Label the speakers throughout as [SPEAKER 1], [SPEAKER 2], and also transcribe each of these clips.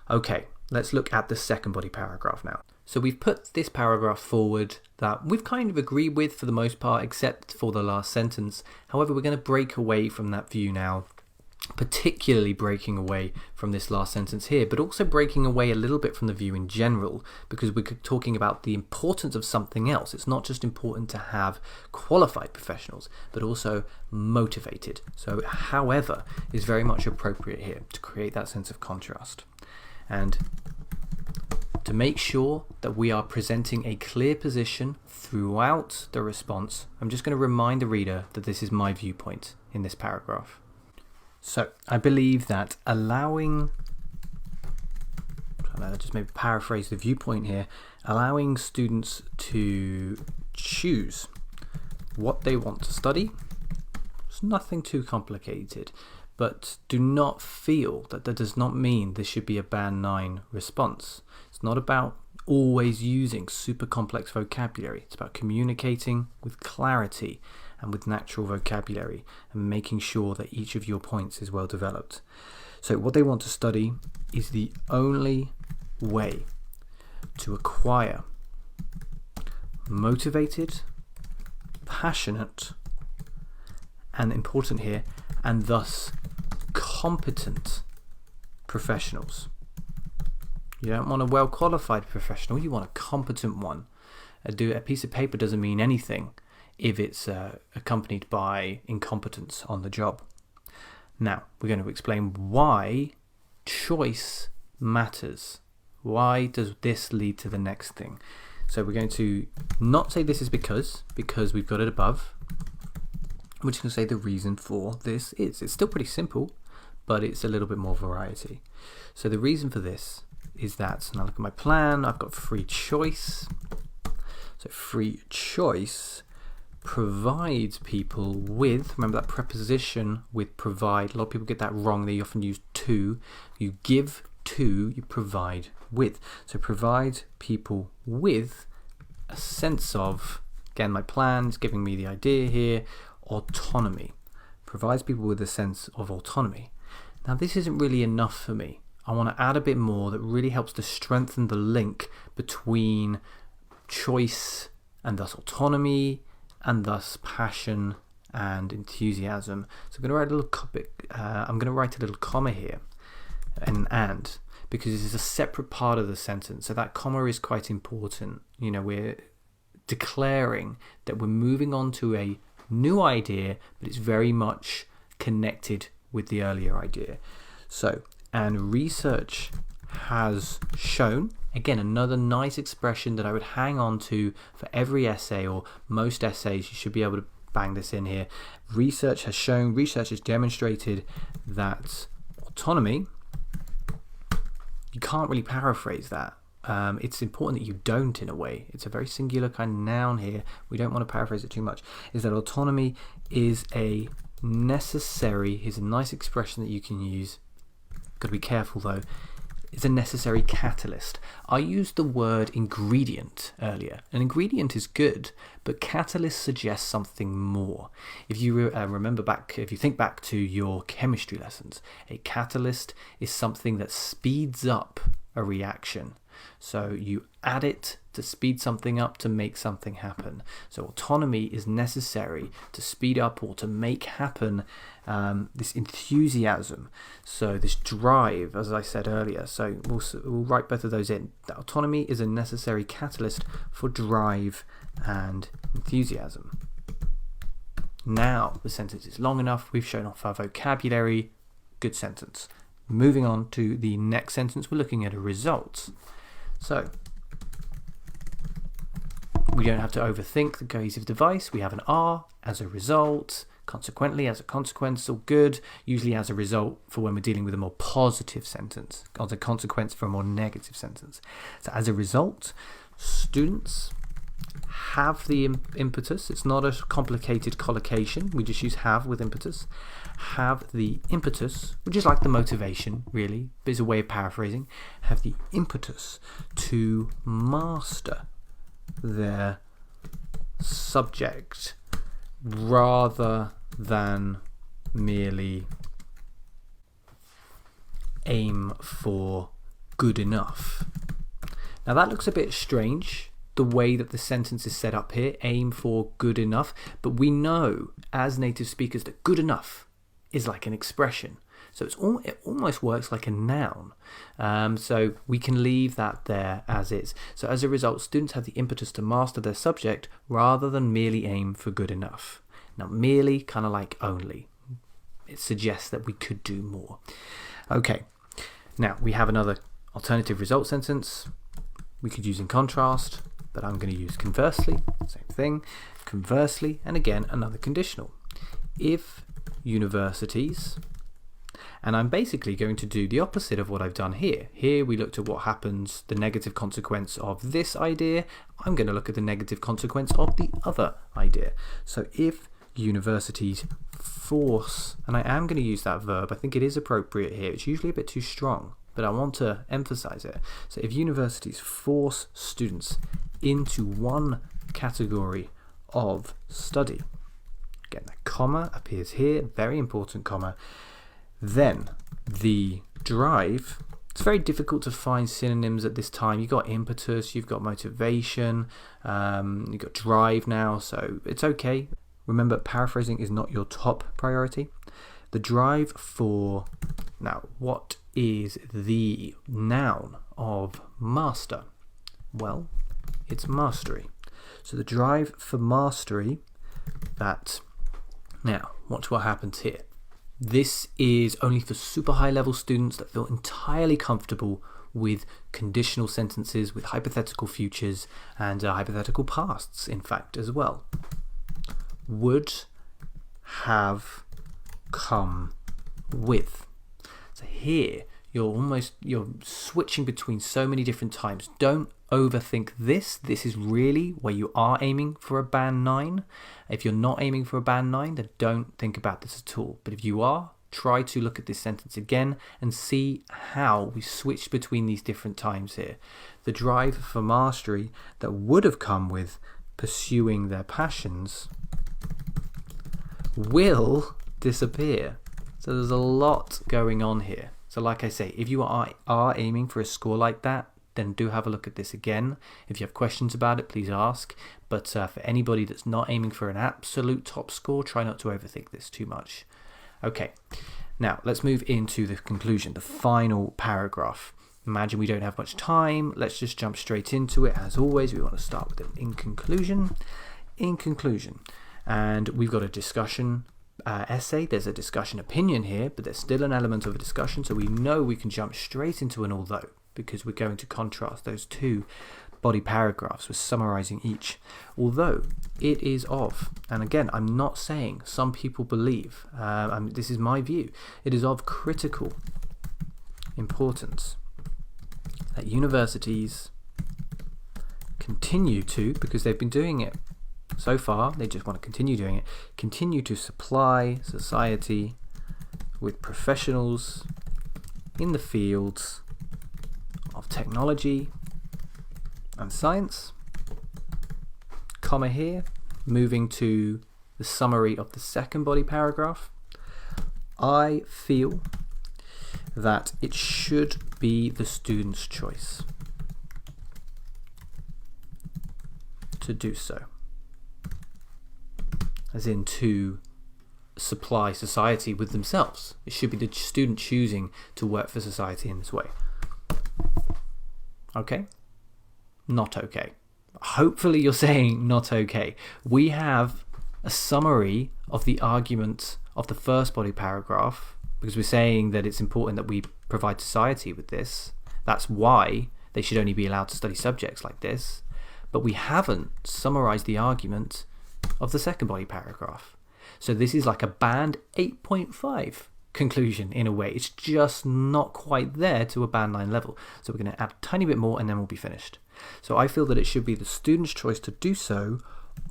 [SPEAKER 1] Okay, let's look at the second body paragraph now. So we've put this paragraph forward that we've kind of agreed with for the most part, except for the last sentence. However, we're going to break away from that view now, particularly breaking away from this last sentence here, but also breaking away a little bit from the view in general, because we're talking about the importance of something else. It's not just important to have qualified professionals, but also motivated. So however is very much appropriate here to create that sense of contrast. And to make sure that we are presenting a clear position throughout the response, I'm just going to remind the reader that this is my viewpoint in this paragraph. So I believe that allowing, just maybe paraphrase the viewpoint here, allowing students to choose what they want to study, it's nothing too complicated, but do not feel that does not mean this should be a Band 9 response. It's not about always using super complex vocabulary. It's about communicating with clarity and with natural vocabulary and making sure that each of your points is well developed. So what they want to study is the only way to acquire motivated, passionate, and important here, and thus competent professionals. You don't want a well-qualified professional, you want a competent one. A piece of paper doesn't mean anything if it's accompanied by incompetence on the job. Now, we're going to explain why choice matters. Why does this lead to the next thing? So we're going to not say this is because we've got it above. We're just going to say the reason for this is. It's still pretty simple, but it's a little bit more variety. So the reason for this is that, and I look at my plan, I've got free choice. So free choice provides people with, remember that preposition with provide, a lot of people get that wrong, they often use to. You give to, you provide with. So provide people with a sense of, again my plan is giving me the idea here, autonomy. Provides people with a sense of autonomy. Now this isn't really enough for me. I want to add a bit more that really helps to strengthen the link between choice and thus autonomy and thus passion and enthusiasm. So I'm going to write a little comma here, and because this is a separate part of the sentence. So that comma is quite important. You know, we're declaring that we're moving on to a new idea, but it's very much connected with the earlier idea. So, and research has shown, again, another nice expression that I would hang on to for every essay or most essays. You should be able to bang this in here. Research has shown, research has demonstrated that autonomy, you can't really paraphrase that. It's important that you don't, in a way. It's a very singular kind of noun here. We don't want to paraphrase it too much. Is that autonomy is a necessary, here's a nice expression that you can use. Got to be careful though. It's a necessary catalyst. I used the word ingredient earlier. An ingredient is good, but catalyst suggests something more. If you if you think back to your chemistry lessons, a catalyst is something that speeds up a reaction. So you add it to speed something up, to make something happen. So autonomy is necessary to speed up or to make happen this enthusiasm, so this drive, as I said earlier. So we'll write both of those in. That autonomy is a necessary catalyst for drive and enthusiasm. Now the sentence is long enough, we've shown off our vocabulary, good sentence. Moving on to the next sentence, we're looking at a result. So we don't have to overthink the cohesive device. We have an R as a result, consequently as a consequence, all good, usually as a result for when we're dealing with a more positive sentence, as a consequence for a more negative sentence. So as a result, students have the impetus. It's not a complicated collocation. We just use have with impetus. Have the impetus, which is like the motivation, really, but it's a way of paraphrasing. Have the impetus to master their subject rather than merely aim for good enough. Now that looks a bit strange, the way that the sentence is set up here, aim for good enough, but we know as native speakers that good enough is like an expression. So it almost works like a noun. So we can leave that there as is. So as a result, students have the impetus to master their subject rather than merely aim for good enough. Now merely, kind of like only. It suggests that we could do more. Okay, now we have another alternative result sentence. We could use in contrast, but I'm going to use conversely, same thing, conversely, and again another conditional. If universities, and I'm basically going to do the opposite of what I've done here. Here we looked at what happens, the negative consequence of this idea. I'm going to look at the negative consequence of the other idea. So if universities force, and I am going to use that verb, I think it is appropriate here. It's usually a bit too strong, but I want to emphasize it. So if universities force students into one category of study, again that comma appears here, very important comma, then the drive, it's very difficult to find synonyms at this time. You've got impetus, you've got motivation, you've got drive now, so it's okay. Remember, paraphrasing is not your top priority. The drive for, now what is the noun of master? Well, it's mastery. So the drive for mastery, that, now watch what happens here. This is only for super high level students that feel entirely comfortable with conditional sentences, with hypothetical futures and hypothetical pasts, in fact, as well. Would have come with. So here you're switching between so many different times. Don't overthink this. This is really where you are aiming for a band 9. If you're not aiming for a band 9, then don't think about this at all. But if you are, try to look at this sentence again and see how we switched between these different times here. The drive for mastery that would have come with pursuing their passions will disappear. So there's a lot going on here. So like I say, if you are aiming for a score like that, then do have a look at this again. If you have questions about it, please ask. But for anybody that's not aiming for an absolute top score, try not to overthink this too much. Okay, now let's move into the conclusion, the final paragraph. Imagine we don't have much time. Let's just jump straight into it. As always, we want to start with an in conclusion. In conclusion. And we've got a discussion essay. There's a discussion opinion here, but there's still an element of a discussion, so we know we can jump straight into an although, because we're going to contrast those two body paragraphs. We're summarizing each. Although it is of, and again, I'm not saying some people believe, this is my view, it is of critical importance that universities continue to, because they've been doing it so far, they just want to continue doing it, continue to supply society with professionals in the fields of technology and science, comma here, moving to the summary of the second body paragraph. I feel that it should be the student's choice to do so, as in to supply society with themselves. It should be the student choosing to work for society in this way. Okay? Not okay. Hopefully you're saying not okay. We have a summary of the argument of the first body paragraph, because we're saying that it's important that we provide society with this. That's why they should only be allowed to study subjects like this. But we haven't summarized the argument of the second body paragraph. So this is like a band 8.5 conclusion in a way. It's just not quite there to a band 9 level. So we're going to add a tiny bit more and then we'll be finished. So I feel that it should be the student's choice to do so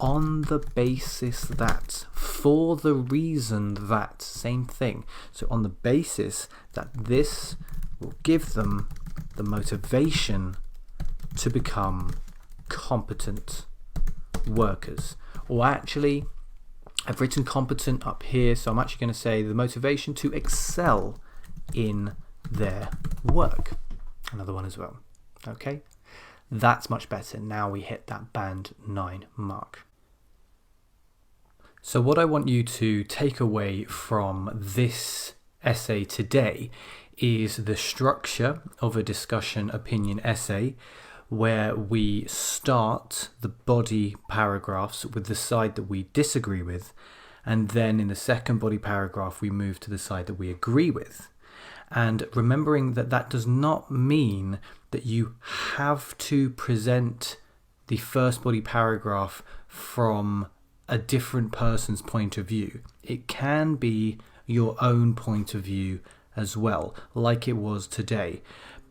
[SPEAKER 1] on the basis that, for the reason that, same thing. So on the basis that this will give them the motivation to become competent workers. Or actually, I've written competent up here, so I'm actually going to say the motivation to excel in their work. another one as well. Okay, that's much better. Now we hit that band 9 mark. So what I want you to take away from this essay today is the structure of a discussion opinion essay, where we start the body paragraphs with the side that we disagree with, and then in the second body paragraph we move to the side that we agree with. And remembering that that does not mean that you have to present the first body paragraph from a different person's point of view. It can be your own point of view as well, like it was today.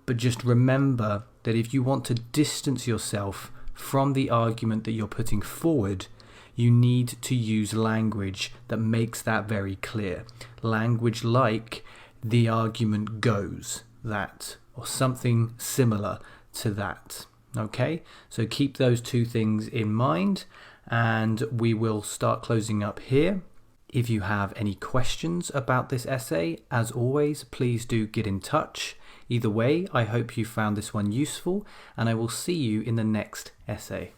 [SPEAKER 1] But just remember that if you want to distance yourself from the argument that you're putting forward, you need to use language that makes that very clear. Language like "the argument goes that," or something similar to that. Okay, so keep those two things in mind, and we will start closing up here. If you have any questions about this essay, as always, please do get in touch. Either way, I hope you found this one useful, and I will see you in the next essay.